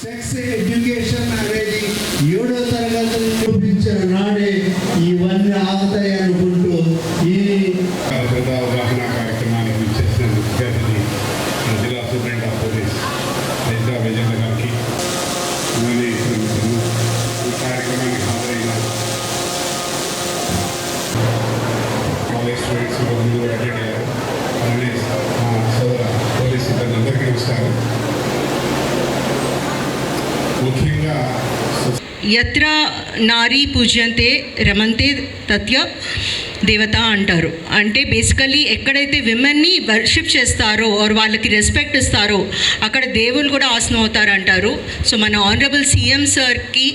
Sex education అనేది 7వ తరగతి చూపించిన నాడే ఇవన్నీ ఆగుతాయి అనుకుంటూ ఈ అవగాహన కార్యక్రమాన్ని చేసిన విద్యార్థిని జిల్లా superintendent of police Lalitha Vijay గారికి ఈ కార్యక్రమానికి హాజరైన కాలేజ్ స్టూడెంట్స్ ముందు అటెండ్ అయ్యారు. అలానే సోదర పోలీస్ సిబ్బంది అందరికీ నమస్కారం. ముఖ్యంగా యత్ర నారీ పూజ్యంతే రమంతే తత్య దేవత అంటారు. అంటే బేసికలీ ఎక్కడైతే విమెన్ని వర్షిప్ చేస్తారో ఆర్ వాళ్ళకి రెస్పెక్ట్ ఇస్తారో అక్కడ దేవుళ్ళు కూడా ఆసనం అవుతారు అంటారు. సో మన ఆనరబుల్ సీఎం సార్కి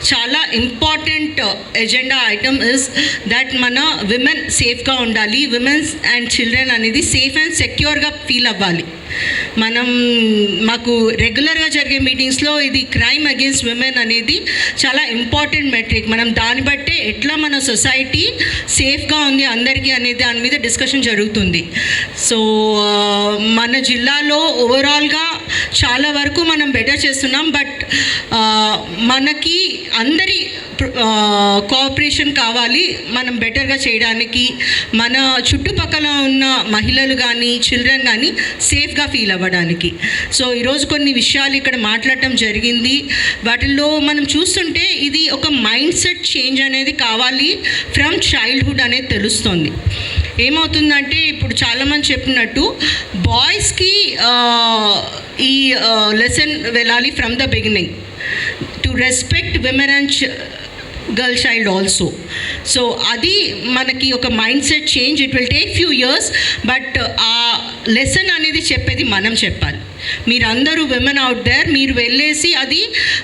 చాలా important agenda item is that మన విమెన్ సేఫ్గా ఉండాలి, విమెన్స్ అండ్ చిల్డ్రన్ అనేది సేఫ్ అండ్ సెక్యూర్గా ఫీల్ అవ్వాలి. మాకు రెగ్యులర్గా జరిగే మీటింగ్స్లో ఇది క్రైమ్ అగేన్స్ట్ విమెన్ అనేది చాలా ఇంపార్టెంట్ మెట్రిక్. మనం దాన్ని బట్టే ఎట్లా మన సొసైటీ సేఫ్గా ఉంది అందరికీ అనేది దాని మీద డిస్కషన్ జరుగుతుంది. సో మన జిల్లాలో ఓవరాల్గా చాలా వరకు మనం బెటర్ చేస్తున్నాం. బట్ మనకి అందరి కోఆపరేషన్ కావాలి మనం బెటర్గా చేయడానికి, మన చుట్టుపక్కల ఉన్న మహిళలు కానీ చిల్డ్రన్ కానీ సేఫ్గా ఫీల్ అవ్వడానికి. సో ఈరోజు కొన్ని విషయాలు ఇక్కడ మాట్లాడటం జరిగింది. వాటిల్లో మనం చూస్తుంటే ఇది ఒక మైండ్ సెట్ చేంజ్ అనేది కావాలి ఫ్రమ్ చైల్డ్హుడ్ అనేది తెలుస్తుంది. ఏమవుతుందంటే ఇప్పుడు చాలామంది చెప్పినట్టు బాయ్స్కి ఈ లెసన్ వెళ్ళాలి from the beginning to respect women and girl child also. So అది మనకి ఒక mind set change. It will take few years. But ఆ లెసన్ అనేది చెప్పేది మనం చెప్పాలి. మీరందరూ విమెన్ అవుట్ దేర్ మీరు వెళ్ళేసి అది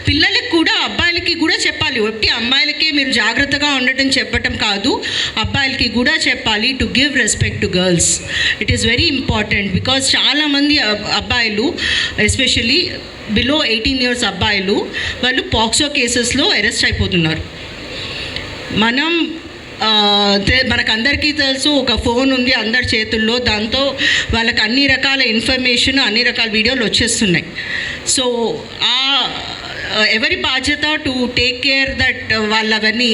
పిల్లలకి కూడా అబ్బాయిలకి కూడా చెప్పాలి. ఒట్టి అమ్మాయిలకే మీరు జాగ్రత్తగా ఉండటం చెప్పటం కాదు, అబ్బాయిలకి కూడా చెప్పాలి to give respect to girls. It is very important because చాలామంది అబ్బాయిలు ఎస్పెషల్లీ బిలో 18 years అబ్బాయిలు వాళ్ళు పాక్సో కేసెస్లో అరెస్ట్ అయిపోతున్నారు. మనకందరికీ తెలుసు ఒక ఫోన్ ఉంది అందరి చేతుల్లో, దాంతో వాళ్ళకి అన్ని రకాల ఇన్ఫర్మేషన్ అన్ని రకాల వీడియోలు వచ్చేస్తున్నాయి. సో ఎవరి బాధ్యత టు టేక్ కేర్ దట్ వాళ్ళవన్నీ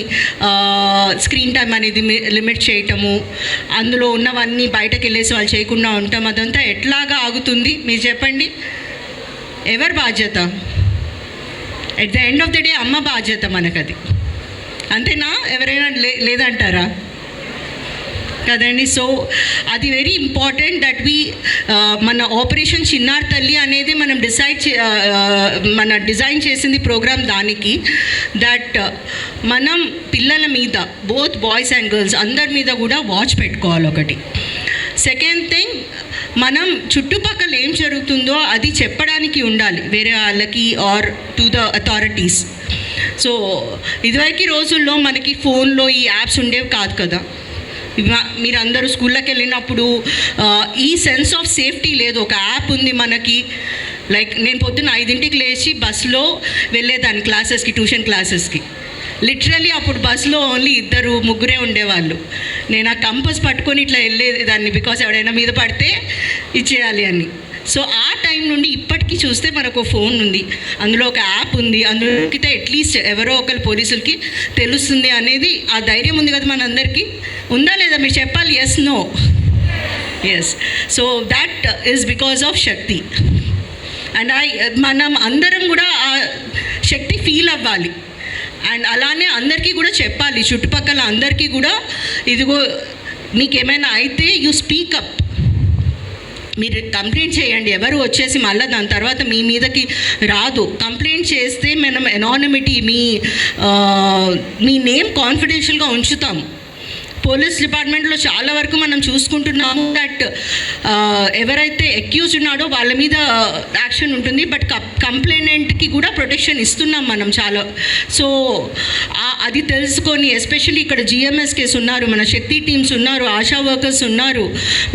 స్క్రీన్ టైం అనేది లిమిట్ చేయటము, అందులో ఉన్నవన్నీ బయటకు వెళ్ళేసి వాళ్ళు చేయకుండా ఉంటాం, అదంతా ఎట్లాగా ఆగుతుంది మీరు చెప్పండి? ఎవరి బాధ్యత? At the end of the day అమ్మ బాధ్యత మనకది, అంతేనా? ఎవరైనా లేదంటారా కదండి. సో అది వెరీ ఇంపార్టెంట్ దట్ మన ఆపరేషన్ చిన్నారి తల్లి అనేది మనం డిజైన్ చేసింది ప్రోగ్రామ్ దానికి, దట్ మనం పిల్లల మీద బోత్ బాయ్స్ అండ్ గర్ల్స్ అందరి మీద కూడా వాచ్ పెట్టుకోవాలి ఒకటి. సెకండ్ థింగ్, మనం చుట్టుపక్కల ఏం జరుగుతుందో అది చెప్పడానికి ఉండాలి వేరే వాళ్ళకి or to the authorities. So ఇదివరకు రోజుల్లో మనకి ఫోన్లో ఈ యాప్స్ ఉండేవి కాదు కదా. మీరందరూ స్కూళ్ళకి వెళ్ళినప్పుడు ఈ సెన్స్ ఆఫ్ సేఫ్టీ లేదు. ఒక యాప్ ఉంది మనకి. లైక్ నేను పొద్దున్న 5 లేచి బస్సులో వెళ్ళేదాన్ని క్లాసెస్కి, ట్యూషన్ క్లాసెస్కి. లిటరలీ అప్పుడు బస్సులో ఓన్లీ 2-3 ఉండేవాళ్ళు. నేను ఆ కంపస్ పట్టుకొని ఇట్లా వెళ్ళేదాన్ని బికాస్ ఎవడైనా మీద పడితే ఇచ్చేయాలి అని. సో ఆ టైం నుండి ఇప్పటికీ చూస్తే మనకు ఫోన్ ఉంది, అందులో ఒక యాప్ ఉంది, అందులో ఎక్కితే అట్లీస్ట్ ఎవరో ఒకరు పోలీసులకి తెలుస్తుంది అనేది ఆ ధైర్యం ఉంది కదా మనందరికీ. ఉందా లేదా మీరు చెప్పాలి? Yes, no? Yes. So that is because of Shakti. And మనం అందరం కూడా ఆ శక్తి ఫీల్ అవ్వాలి. అండ్ అలానే అందరికీ కూడా చెప్పాలి, చుట్టుపక్కల అందరికీ కూడా, ఇదిగో మీకేమైనా అయితే యూ స్పీకప్, మీరు కంప్లైంట్ చేయండి. ఎవరు వచ్చేసి మళ్ళీ దాని తర్వాత మీ మీదకి రాదు. కంప్లైంట్ చేస్తే మనం ఎనానిమిటీ మీ నేమ్ కాన్ఫిడెన్షియల్గా ఉంచుతాము. పోలీస్ డిపార్ట్మెంట్లో చాలా వరకు మనం చూసుకుంటున్నాము దట్ ఎవరైతే అక్యూజ్ ఉన్నాడో వాళ్ళ మీద యాక్షన్ ఉంటుంది, బట్ కంప్లైనెంట్కి కూడా ప్రొటెక్షన్ ఇస్తున్నాం మనం చాలా. సో అది తెలుసుకొని, ఎస్పెషల్లీ ఇక్కడ జిఎంఎస్ కేసు ఉన్నారు, మన శక్తి టీమ్స్ ఉన్నారు, ఆశా వర్కర్స్ ఉన్నారు,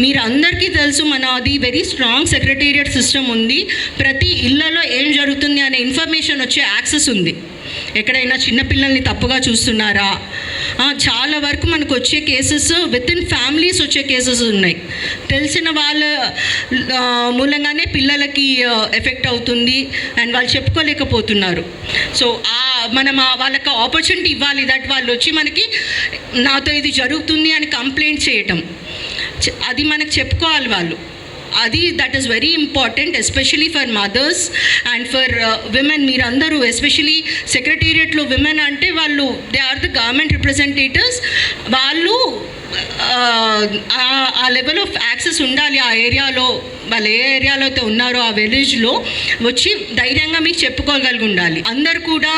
మీరు అందరికీ తెలుసు మనది వెరీ స్ట్రాంగ్ సెక్రటేరియట్ సిస్టమ్ ఉంది. ప్రతి ఇళ్లలో ఏం జరుగుతుంది అనే ఇన్ఫర్మేషన్ వచ్చే యాక్సెస్ ఉంది. ఎక్కడైనా చిన్నపిల్లల్ని తప్పుగా చూస్తున్నారా? చాలా వరకు మనకు వచ్చే కేసెస్ విత్ ఇన్ ఫ్యామిలీస్ వచ్చే కేసెస్ ఉన్నాయి. తెలిసిన వాళ్ళ మూలంగానే పిల్లలకి ఎఫెక్ట్ అవుతుంది అండ్ వాళ్ళు చెప్పుకోలేకపోతున్నారు. సో మనం వాళ్ళకి ఆపర్చునిటీ ఇవ్వాలి, దట్ వాళ్ళు వచ్చి మనకి నాతో ఇది జరుగుతుంది అని కంప్లైంట్ చేయటం, అది మనకు చెప్పుకోవాలి వాళ్ళు. అది that is very important, especially for mothers and for women. మీరందరూ ఎస్పెషలీ సెక్రటేరియట్లో విమెన్ అంటే వాళ్ళు they are the government representatives. వాళ్ళు ఆ లెవెల్ ఆఫ్ యాక్సెస్ ఉండాలి ఆ ఏరియాలో. వాళ్ళు ఏ ఏరియాలో అయితే ఉన్నారో ఆ విలేజ్లో వచ్చి ధైర్యంగా మీకు చెప్పుకోగలిగి ఉండాలి. అందరు కూడా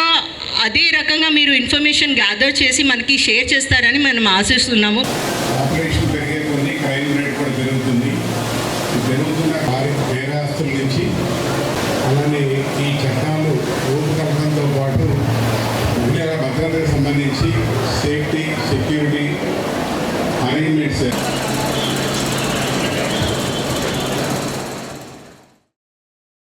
అదే రకంగా మీరు ఇన్ఫర్మేషన్ గ్యాదర్ చేసి మనకి షేర్ చేస్తారని మనం ఆశిస్తున్నాము. ఆపరేషన్ పెరిగే కొన్ని క్రైమ్ రేట్ కూడా పెరుగుతుంది. పెరుగుతున్న నేరాస్తుల నుంచి అలానే ఈ చట్టాలు రూపకల్పనతో పాటు మహిళల భద్రతకు సంబంధించి సేఫ్టీ, సెక్యూరిటీ అరేంజ్మెంట్స్